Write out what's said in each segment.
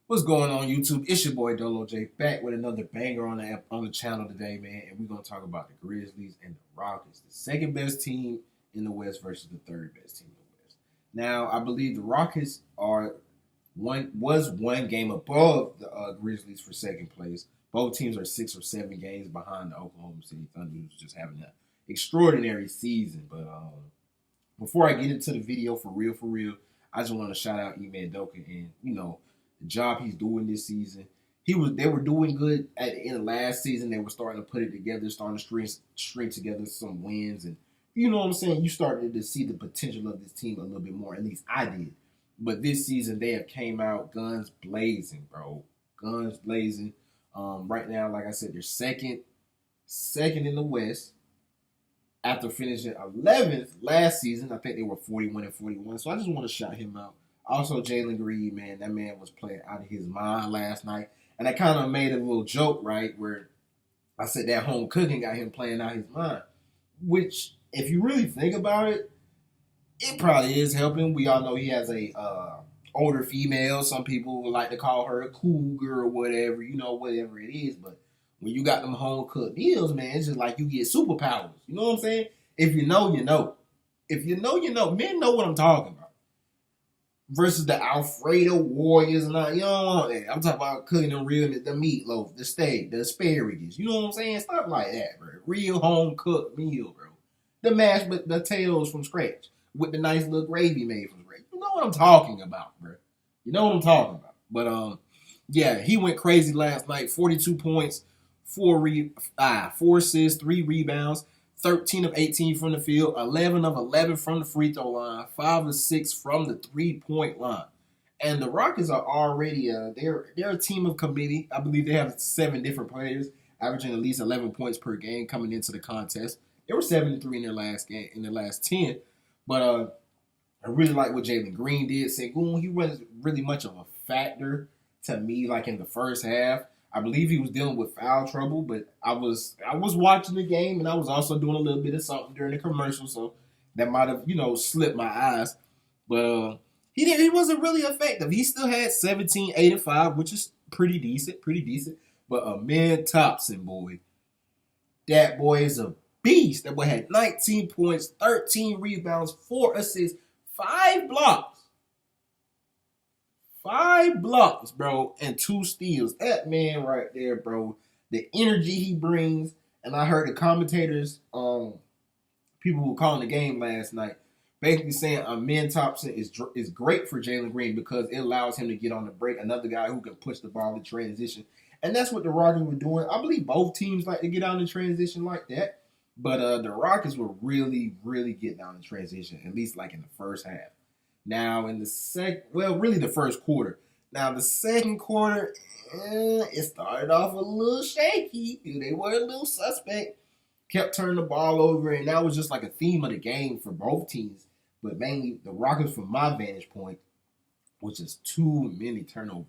What's going on, YouTube? It's your boy Dolo J back with another banger on the channel today, man. And we're gonna talk about the Grizzlies and the Rockets, the second best team in the West versus the third best team in the West. Now, I believe the Rockets are one game above the Grizzlies for second place. Both teams are 6 or 7 games behind the Oklahoma City Thunder, who's just having an extraordinary season. But before I get into the video for real, I just want to shout out Ime Doka and the job he's doing this season. They were doing good at the end of last season. They were starting to put it together, starting to string together some wins, and you know what I'm saying. You started to see the potential of this team a little bit more. At least I did. But this season they have came out guns blazing, bro. Guns blazing. Right now, like I said, they're second in the West after finishing 11th last season. I think they were 41-41. So I just want to shout him out. Also, Jalen Green, man, that man was playing out of his mind last night. And I kind of made a little joke, right, where I said that home cooking got him playing out his mind. Which, if you really think about it, it probably is helping. We all know he has a older female. Some people would like to call her a cougar or whatever, whatever it is. But when you got them home cooked meals, man, it's just like you get superpowers. You know what I'm saying? If you know, you know. If you know, you know. Men know what I'm talking about. Versus the Alfredo Warriors and all, you don't want that. I'm talking about cooking the meatloaf, the steak, the asparagus. You know what I'm saying? Stuff like that, bro. Real home cooked meal, bro. The mashed potatoes from scratch with the nice little gravy made from scratch. You know what I'm talking about, bro. You know what I'm talking about. But yeah, he went crazy last night. 42 points, 4 assists, 3 rebounds. 13 of 18 from the field, 11 of 11 from the free throw line, 5 of 6 from the 3-point line. And the Rockets are already they're a team of committee. I believe they have 7 different players averaging at least 11 points per game coming into the contest. They were 7-3 in their last game, in their last 10. But I really like what Jalen Green did. Sengun, he wasn't really much of a factor to me, like in the first half. I believe he was dealing with foul trouble, but I was watching the game and I was also doing a little bit of something during the commercial, so that might have slipped my eyes. But he wasn't really effective. He still had 17, 8, and 5, which is pretty decent. But Amen Thompson, boy, that boy is a beast. That boy had 19 points, 13 rebounds, 4 assists, 5 blocks. 5 blocks, bro, and 2 steals. That man right there, bro. The energy he brings, and I heard the commentators, people who were calling the game last night, basically saying Amen Thompson is great for Jalen Green because it allows him to get on the break. Another guy who can push the ball in transition, and that's what the Rockets were doing. I believe both teams like to get out in transition like that, but the Rockets were really getting out in transition, at least like in the first half. Now, in the really the first quarter. Now, the second quarter, it started off a little shaky. They were a little suspect. Kept turning the ball over, and that was just like a theme of the game for both teams. But mainly the Rockets, from my vantage point, was just too many turnovers.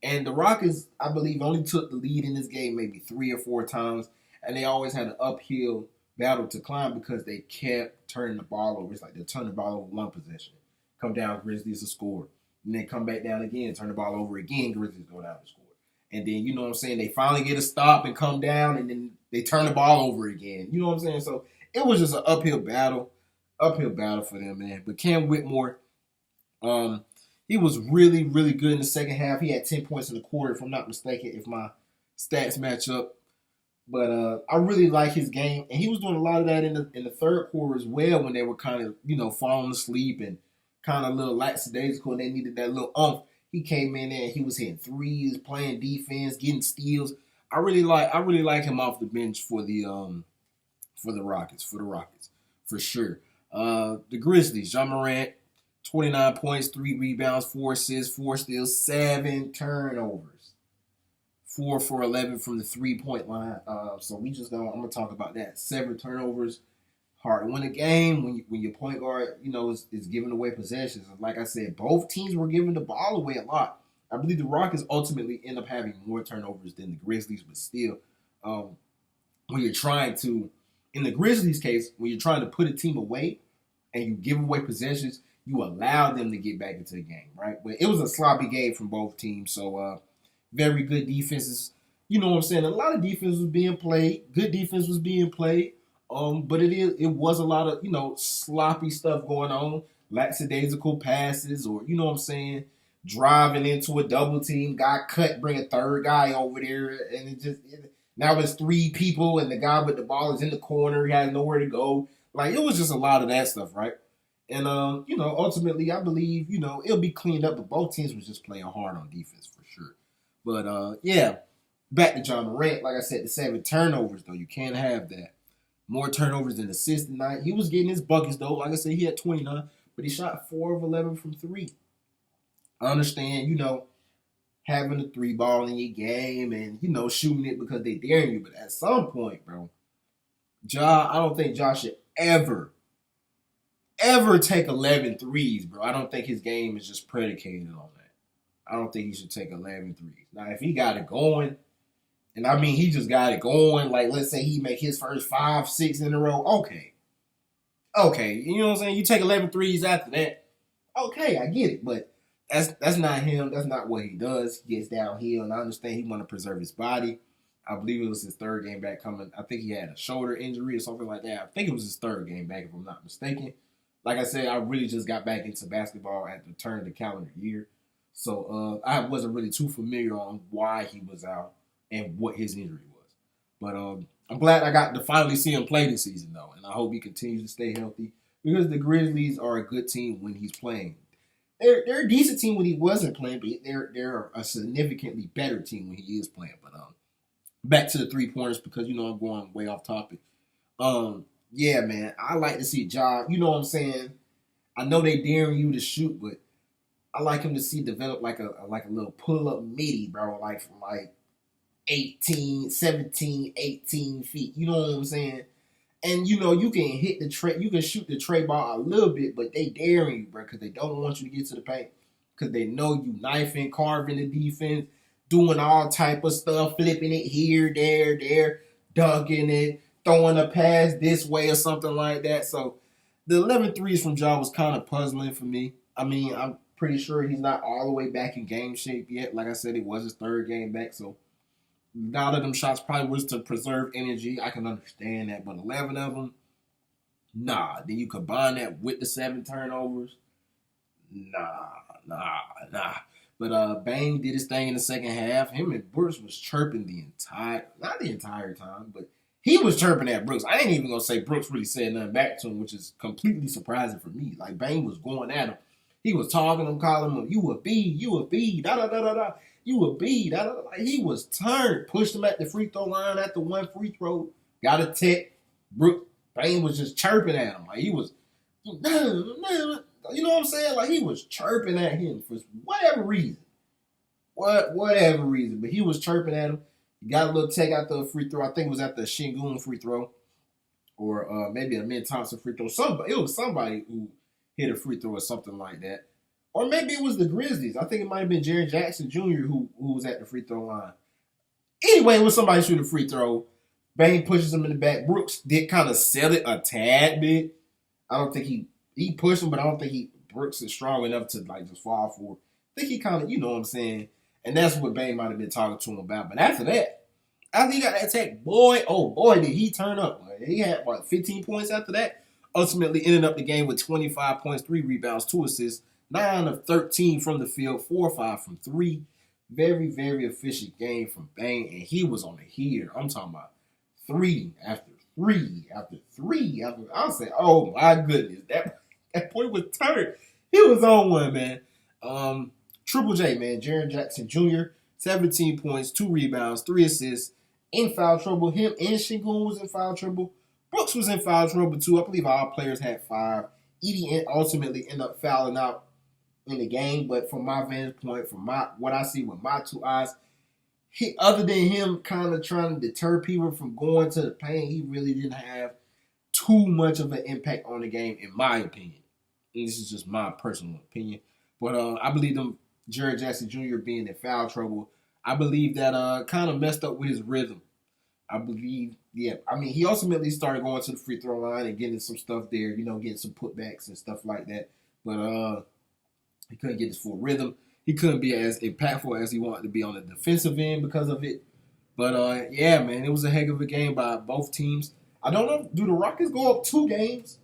And the Rockets, I believe, only took the lead in this game maybe 3 or 4 times, and they always had an uphill battle to climb because they kept turning the ball over. It's like they're turning the ball over one possession. Come down, Grizzlies to score. And then come back down again, turn the ball over again, Grizzlies go down to score. And then, you know what I'm saying, they finally get a stop and come down, and then they turn the ball over again. You know what I'm saying? So it was just an uphill battle for them, man. But Cam Whitmore, he was really good in the second half. He had 10 points in the quarter, if I'm not mistaken, if my stats match up. But I really like his game, and he was doing a lot of that in the third quarter as well when they were kind of, falling asleep and kind of a little lackadaisical, and they needed that little oomph. He came in there and he was hitting threes, playing defense, getting steals. I really like him off the bench for the Rockets, for sure. The Grizzlies, Ja Morant, 29 points, 3 rebounds, 4 assists, 4 steals, 7 turnovers. 4 for 11 from the 3-point line. So I'm gonna talk about that. 7 turnovers. Hard to win a game when your point guard, is giving away possessions. Like I said, both teams were giving the ball away a lot. I believe the Rockets ultimately end up having more turnovers than the Grizzlies, but still, when you're trying to, in the Grizzlies case, when you're trying to put a team away and you give away possessions, you allow them to get back into the game, right? But it was a sloppy game from both teams. So very good defenses. You know what I'm saying? A lot of defense was being played. Good defense was being played. But it was a lot of, sloppy stuff going on. Lackadaisical passes, or you know what I'm saying, driving into a double team, got cut, bring a third guy over there, and now it's 3 people, and the guy with the ball is in the corner, he has nowhere to go. Like, it was just a lot of that stuff, right? And ultimately, I believe it'll be cleaned up, but both teams was just playing hard on defense for sure. But yeah, back to John Morant. Like I said, the 7 turnovers though, you can't have that. More turnovers than assists tonight. He was getting his buckets though. Like I said, he had 29, but he shot 4 of 11 from 3. I understand, having a 3 ball in your game and, shooting it because they daring you. But at some point, bro, I don't think Ja should ever take 11 threes, bro. I don't think his game is just predicated on that. I don't think he should take 11 threes. Now, if he got it going, and I mean he just got it going, like let's say he make his first 5, 6 in a row, okay. You know what I'm saying? You take 11 threes after that, okay, I get it. But that's not him. That's not what he does. He gets downhill, and I understand he want to preserve his body. I believe it was his 3rd game back coming. I think he had a shoulder injury or something like that. I think it was his 3rd game back, if I'm not mistaken. Like I said, I really just got back into basketball at the turn of the calendar year. So I wasn't really too familiar on why he was out and what his injury was. But I'm glad I got to finally see him play this season, though. And I hope he continues to stay healthy, because the Grizzlies are a good team when he's playing. They're a decent team when he wasn't playing, but they're a significantly better team when he is playing. But back to the 3-pointers, because I'm going way off topic. Yeah, man, I like to see Ja. You know what I'm saying? I know they daring you to shoot, but I like him to see develop like a little pull up midi, bro, like from like 18, 17, 18 feet. You know what I'm saying? And you can hit the tray, you can shoot the tray ball a little bit, but they daring you, bro, because they don't want you to get to the paint, because they know you knifing, carving the defense, doing all type of stuff, flipping it here, there, dunking it, throwing a pass this way or something like that. So the 11 threes from Ja was kind of puzzling for me. I mean, I'm pretty sure he's not all the way back in game shape yet. Like I said, it was his 3rd game back, so a lot of them shots probably was to preserve energy. I can understand that, but 11 of them, nah. Then you combine that with the 7 turnovers, nah. But Bang did his thing in the second half. Him and Brooks was chirping not the entire time, but he was chirping at Brooks. I ain't even gonna say Brooks really said nothing back to him, which is completely surprising for me. Like, Bang was going at him. He was talking to him, calling him, you a B, da da da da da. You a B, da da da. He was turned, pushed him at the free throw line after 1 free throw, got a tech. Brooks, Bang was just chirping at him. Like, he was, you know what I'm saying? Like, he was chirping at him for whatever reason. Whatever reason. But he was chirping at him. He got a little tech after a free throw. I think it was after a Shingun free throw. Or maybe a Min Thompson free throw. It was somebody who hit a free throw or something like that. Or maybe it was the Grizzlies. I think it might have been Jaren Jackson Jr. who was at the free throw line. Anyway, it was somebody shooting a free throw. Bang pushes him in the back. Brooks did kind of sell it a tad bit. I don't think he pushed him, but I don't think Brooks is strong enough to like just fall for it. I think he kind of, you know what I'm saying? And that's what Bang might have been talking to him about. But after he got that tech, boy, did he turn up. He had, 15 points after that? Ultimately ended up the game with 25 points, 3 rebounds, 2 assists, 9 of 13 from the field, 4 or 5 from 3. Very, very efficient game from Bang, and he was on the heater. I'm talking about 3 after 3 after 3 after. I was saying, oh my goodness, that boy was turned. He was on one, man. Triple J, man, Jaren Jackson Jr., 17 points, 2 rebounds, 3 assists, in foul trouble. Him and Shingun was in foul trouble. Brooks was in foul trouble too. I believe all players had 5. Edie ultimately ended up fouling out in the game, but from my vantage point, from what I see with my 2 eyes, other than him kind of trying to deter people from going to the paint, he really didn't have too much of an impact on the game, in my opinion. And this is just my personal opinion. But I believe Jaren Jackson Jr. being in foul trouble, I believe that kind of messed up with his rhythm. I believe, he ultimately started going to the free throw line and getting some stuff there, getting some putbacks and stuff like that. but he couldn't get his full rhythm. He couldn't be as impactful as he wanted to be on the defensive end because of it. But yeah, man, it was a heck of a game by both teams. I don't know. Do the Rockets go up 2 games?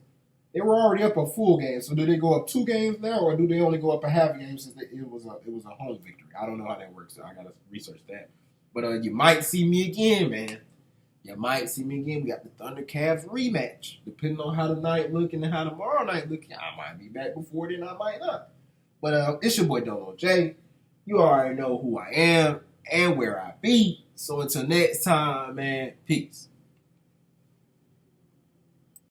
They were already up a full game, so do they go up 2 games now, or do they only go up a half game since it was a home victory? I don't know how that works, so I gotta research that. But you might see me again, man. You might see me again. We got the Thunder Cavs rematch. Depending on how the night looking and how tomorrow night looking, I might be back before then, I might not. But it's your boy Dolo J. You already know who I am and where I be. So until next time, man, peace.